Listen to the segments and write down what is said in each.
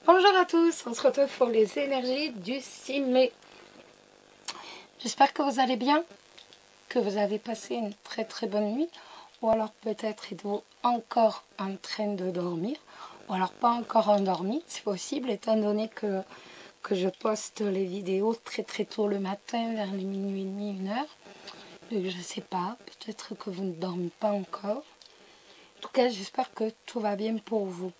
Bonjour à tous, on se retrouve pour les énergies du 6 mai. J'espère que vous allez bien, que vous avez passé une très bonne nuit, ou alors peut-être êtes-vous encore en train de dormir, ou alors pas encore endormi, c'est possible étant donné que je poste les vidéos très tôt le matin, vers les minuit et demi, 1h. Je ne sais pas, peut-être que vous ne dormez pas encore. En tout cas, j'espère que tout va bien pour vous.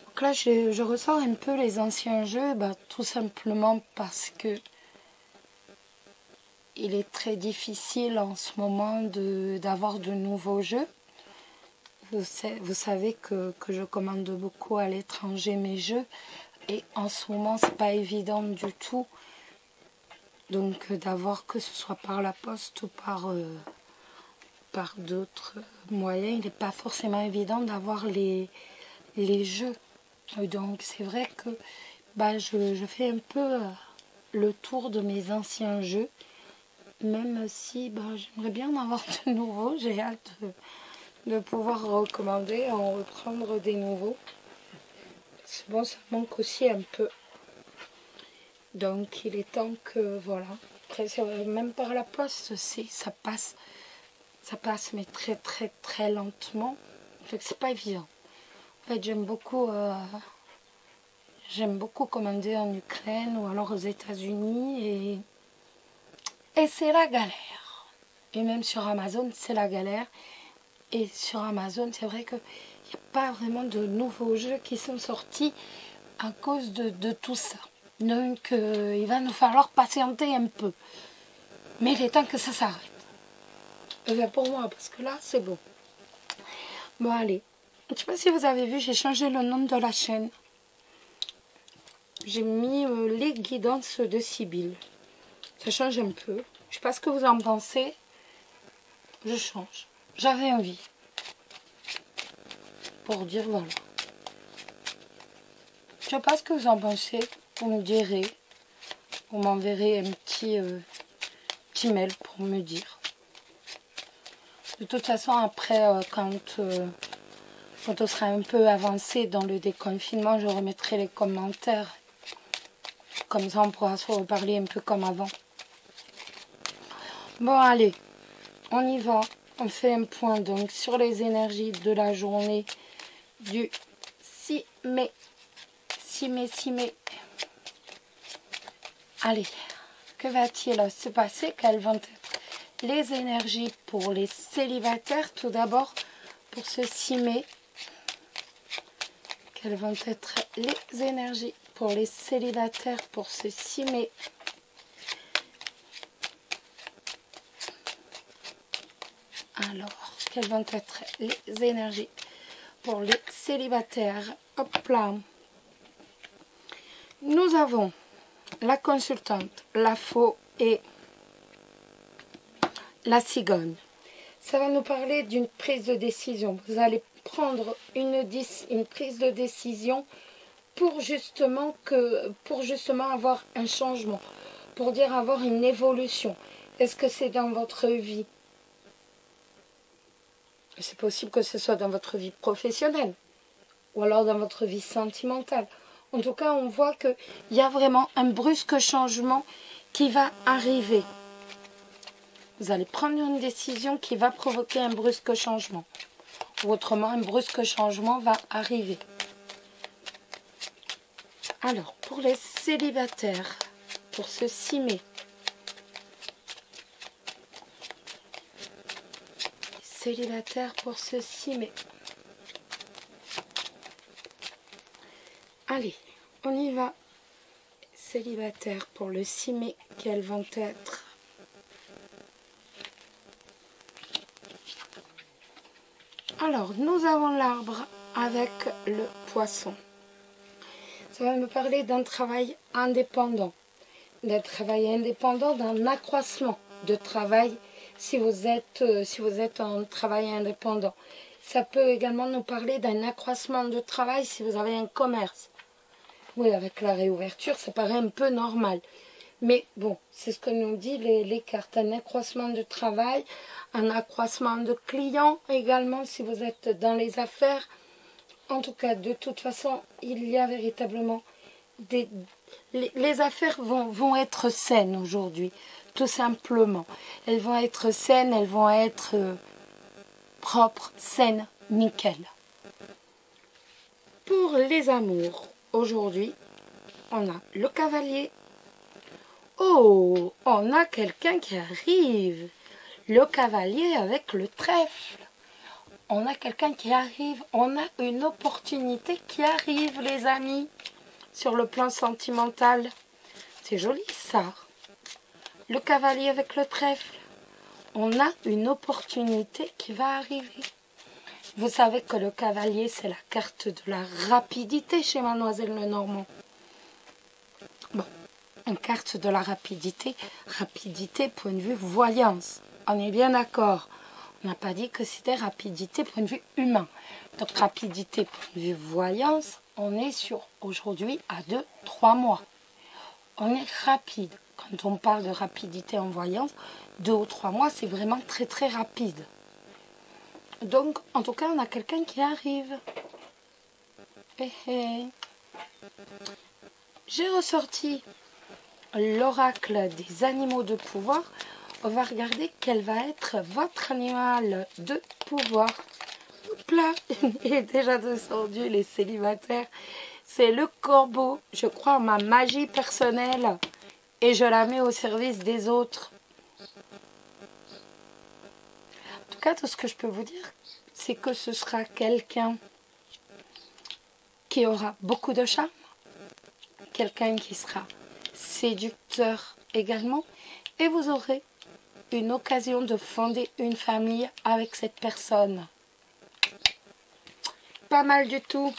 Donc là, je ressors un peu les anciens jeux, tout simplement parce que il est très difficile en ce moment d'avoir de nouveaux jeux. Vous savez que je commande beaucoup à l'étranger mes jeux, et en ce moment, c'est pas évident du tout. Donc d'avoir, que ce soit par la poste ou par d'autres moyens, il n'est pas forcément évident d'avoir les jeux. Donc c'est vrai que je fais un peu le tour de mes anciens jeux, même si j'aimerais bien en avoir de nouveaux. J'ai hâte de pouvoir recommander, en reprendre des nouveaux. C'est bon, ça manque aussi un peu. Donc il est temps que voilà. Après, même par la poste, ça passe mais très lentement. Donc c'est pas évident. En fait, j'aime beaucoup commander en Ukraine ou alors aux États-Unis, et c'est la galère. Et même sur Amazon, c'est la galère. Et sur Amazon, c'est vrai qu'il n'y a pas vraiment de nouveaux jeux qui sont sortis à cause de tout ça. Donc il va nous falloir patienter un peu. Mais il est temps que ça s'arrête. Pour moi, parce que là, c'est bon. Bon, allez. Je ne sais pas si vous avez vu, j'ai changé le nom de la chaîne. J'ai mis les guidances de Sibylle. Ça change un peu. Je ne sais pas ce que vous en pensez. Je change. J'avais envie. Pour dire voilà. Je ne sais pas ce que vous en pensez. Vous me direz. Vous m'enverrez un petit mail pour me dire. De toute façon, après, quand on sera un peu avancé dans le déconfinement, je remettrai les commentaires. Comme ça, on pourra se reparler un peu comme avant. Bon, allez, on y va. On fait un point donc sur les énergies de la journée du 6 mai. 6 mai. Allez, que va-t-il se passer? Quelles vont être les énergies pour les célibataires? Tout d'abord, pour ce 6 mai, quelles vont être les énergies pour les célibataires pour ce 6 mai? Alors, quelles vont être les énergies pour les célibataires? Hop là. Nous avons la consultante, la faux et la cigogne. Ça va nous parler d'une prise de décision. Vous allez prendre une prise de décision pour justement avoir un changement, pour dire avoir une évolution. Est-ce que c'est dans votre vie? C'est possible que ce soit dans votre vie professionnelle ou alors dans votre vie sentimentale. En tout cas, on voit qu'il y a vraiment un brusque changement qui va arriver. Vous allez prendre une décision qui va provoquer un brusque changement. Ou autrement, un brusque changement va arriver. Alors, pour les célibataires, pour ce 6 mai, célibataire pour ce 6 mai. Allez, on y va. Célibataire pour le 6 mai, quelles vont être? Alors, nous avons l'arbre avec le poisson. Ça va me parler d'un travail indépendant. D'un travail indépendant, d'un accroissement de travail si vous êtes en travail indépendant. Ça peut également nous parler d'un accroissement de travail si vous avez un commerce. Oui, avec la réouverture, ça paraît un peu normal. Mais bon, c'est ce que nous dit les cartes. Un accroissement de travail, un accroissement de clients également si vous êtes dans les affaires. En tout cas, de toute façon, il y a véritablement les affaires vont être saines aujourd'hui, tout simplement. Elles vont être saines, elles vont être propres, saines, nickel. Pour les amours, aujourd'hui, on a le cavalier. Oh, on a quelqu'un qui arrive. Le cavalier avec le trèfle. On a quelqu'un qui arrive. On a une opportunité qui arrive, les amis, sur le plan sentimental. C'est joli, ça. Le cavalier avec le trèfle. On a une opportunité qui va arriver. Vous savez que le cavalier, c'est la carte de la rapidité chez Mademoiselle Lenormand. Bon, une carte de la rapidité. Rapidité, point de vue voyance. On est bien d'accord. On n'a pas dit que c'était rapidité, point de vue humain. Donc, rapidité, point de vue voyance, on est sur aujourd'hui à 2-3 mois. On est rapide. Quand on parle de rapidité en voyance, 2 ou 3 mois, c'est vraiment très très rapide. Donc, en tout cas, on a quelqu'un qui arrive. J'ai ressorti l'oracle des animaux de pouvoir. On va regarder quel va être votre animal de pouvoir. Hop là, il est déjà descendu, les célibataires. C'est le corbeau. Je crois en ma magie personnelle et je la mets au service des autres. En tout cas, tout ce que je peux vous dire, c'est que ce sera quelqu'un qui aura beaucoup de charme, quelqu'un qui sera séducteur également, et vous aurez une occasion de fonder une famille avec cette personne. Pas mal du tout.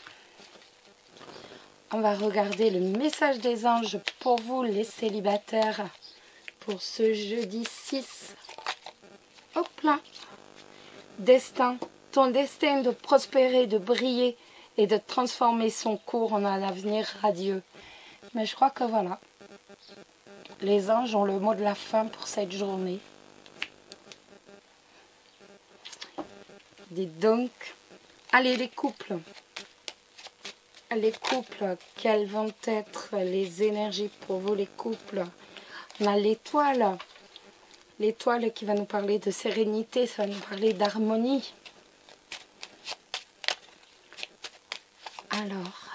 On va regarder le message des anges pour vous, les célibataires, pour ce jeudi 6. Hop là. Destin. Ton destin de prospérer, de briller et de transformer son cours en un avenir radieux. Mais je crois que voilà. Les anges ont le mot de la fin pour cette journée. Dites donc. Allez, les couples. Les couples, quelles vont être les énergies pour vous, les couples? On a l'étoile. L'étoile qui va nous parler de sérénité, ça va nous parler d'harmonie. Alors,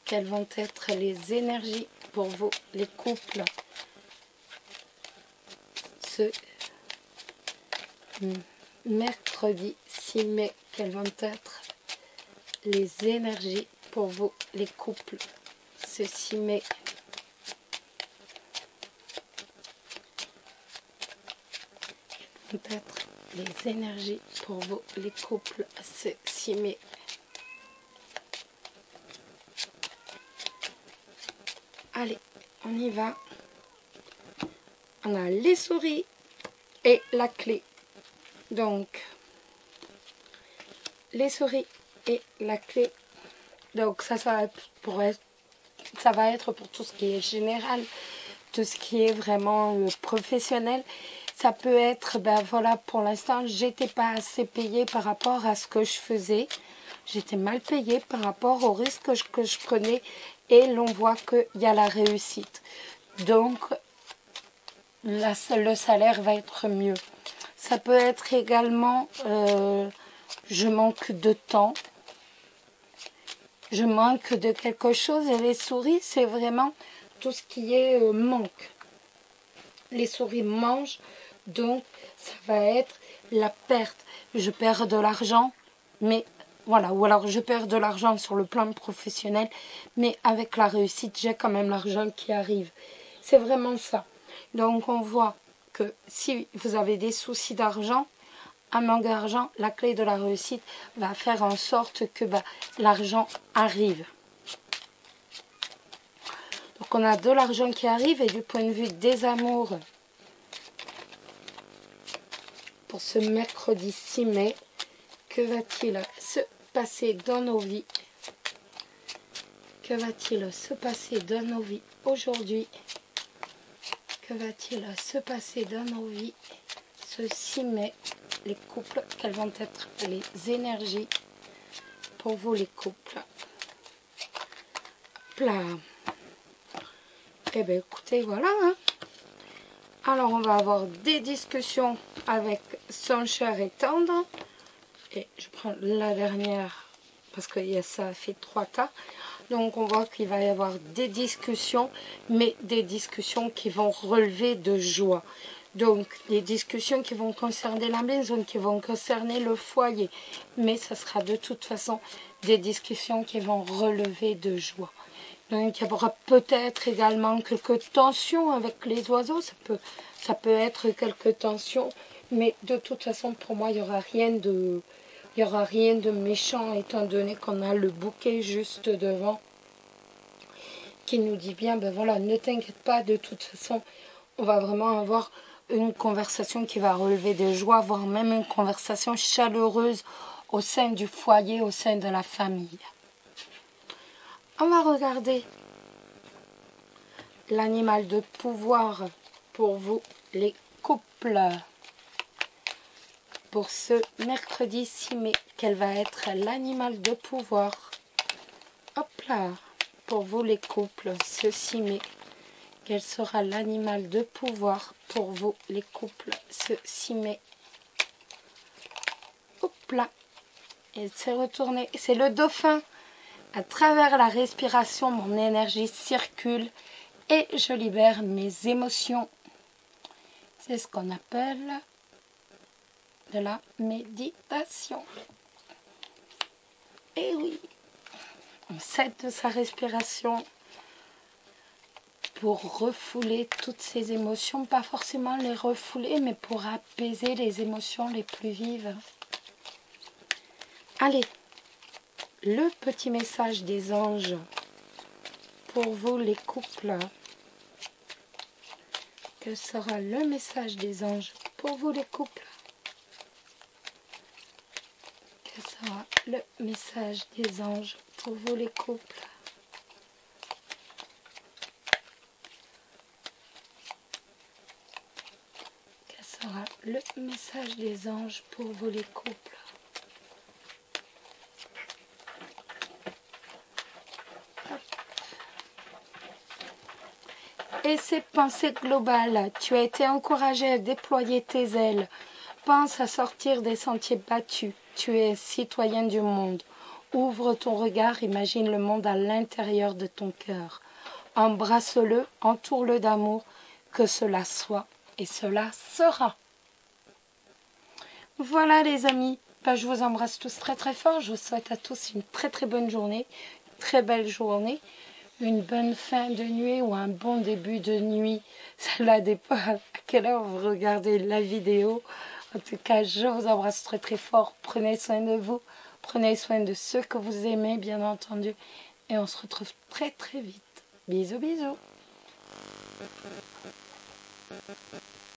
quelles vont être les énergies pour vous, les couples, ce mercredi 6 mai? Quelles vont être les énergies pour vous, les couples, ce 6 mai? Quelles vont être les énergies pour vous, les couples, ce 6 mai? Allez, on y va. On a les souris et la clé. Donc, les souris et la clé. Donc, ça va être pour tout ce qui est général, tout ce qui est vraiment professionnel. Ça peut être, ben voilà, pour l'instant, j'étais pas assez payée par rapport à ce que je faisais. J'étais mal payée par rapport au risque que je prenais. Et l'on voit qu'il y a la réussite. Donc, le salaire va être mieux. Ça peut être également, je manque de temps. Je manque de quelque chose. Et les souris, c'est vraiment tout ce qui est manque. Les souris mangent. Donc, ça va être la perte. Je perds de l'argent, mais... Voilà, ou alors je perds de l'argent sur le plan professionnel, mais avec la réussite, j'ai quand même l'argent qui arrive. C'est vraiment ça. Donc on voit que si vous avez des soucis d'argent, un manque d'argent, la clé de la réussite va faire en sorte que l'argent arrive. Donc on a de l'argent qui arrive et du point de vue des amours, pour ce mercredi 6 mai, que va-t-il se passer dans nos vies? Que va-t-il se passer dans nos vies aujourd'hui? Que va-t-il se passer dans nos vies ce 6 mai? Les couples, quelles vont être les énergies pour vous les couples. Hop là. Eh bien écoutez, voilà. Hein. Alors on va avoir des discussions avec son cher et tendre. Et je prends la dernière parce que ça fait 3 tas. Donc on voit qu'il va y avoir des discussions, mais des discussions qui vont relever de joie. Donc des discussions qui vont concerner la maison, qui vont concerner le foyer. Mais ce sera de toute façon des discussions qui vont relever de joie. Donc il y aura peut-être également quelques tensions avec les oiseaux. Ça peut être quelques tensions. Mais de toute façon pour moi il n'y aura rien de... Il n'y aura rien de méchant étant donné qu'on a le bouquet juste devant qui nous dit bien, ben voilà, ne t'inquiète pas, de toute façon, on va vraiment avoir une conversation qui va relever de joie, voire même une conversation chaleureuse au sein du foyer, au sein de la famille. On va regarder l'animal de pouvoir pour vous, les couples. Pour ce mercredi 6 mai, quel va être l'animal de pouvoir? Hop là, pour vous les couples, ce 6 mai, quel sera l'animal de pouvoir pour vous les couples, ce 6 mai? Hop là, il s'est retourné, c'est le dauphin. À travers la respiration, mon énergie circule et je libère mes émotions. C'est ce qu'on appelle de la méditation. Et oui, on s'aide de sa respiration pour refouler toutes ces émotions, pas forcément les refouler, mais pour apaiser les émotions les plus vives. Allez, le petit message des anges pour vous les couples. Quel sera le message des anges pour vous les couples? Quel sera le message des anges pour vous les couples? Quel sera le message des anges pour vous les couples? Et ces pensées globales, tu as été encouragé à déployer tes ailes. Pense à sortir des sentiers battus. Tu es citoyen du monde. Ouvre ton regard, imagine le monde à l'intérieur de ton cœur. Embrasse-le, entoure-le d'amour, que cela soit et cela sera. Voilà les amis, je vous embrasse tous très très fort. Je vous souhaite à tous une très très bonne journée, une très belle journée, une bonne fin de nuit ou un bon début de nuit. Cela dépend à quelle heure vous regardez la vidéo. En tout cas, je vous embrasse très très fort. Prenez soin de vous. Prenez soin de ceux que vous aimez, bien entendu. Et on se retrouve très très vite. Bisous, bisous.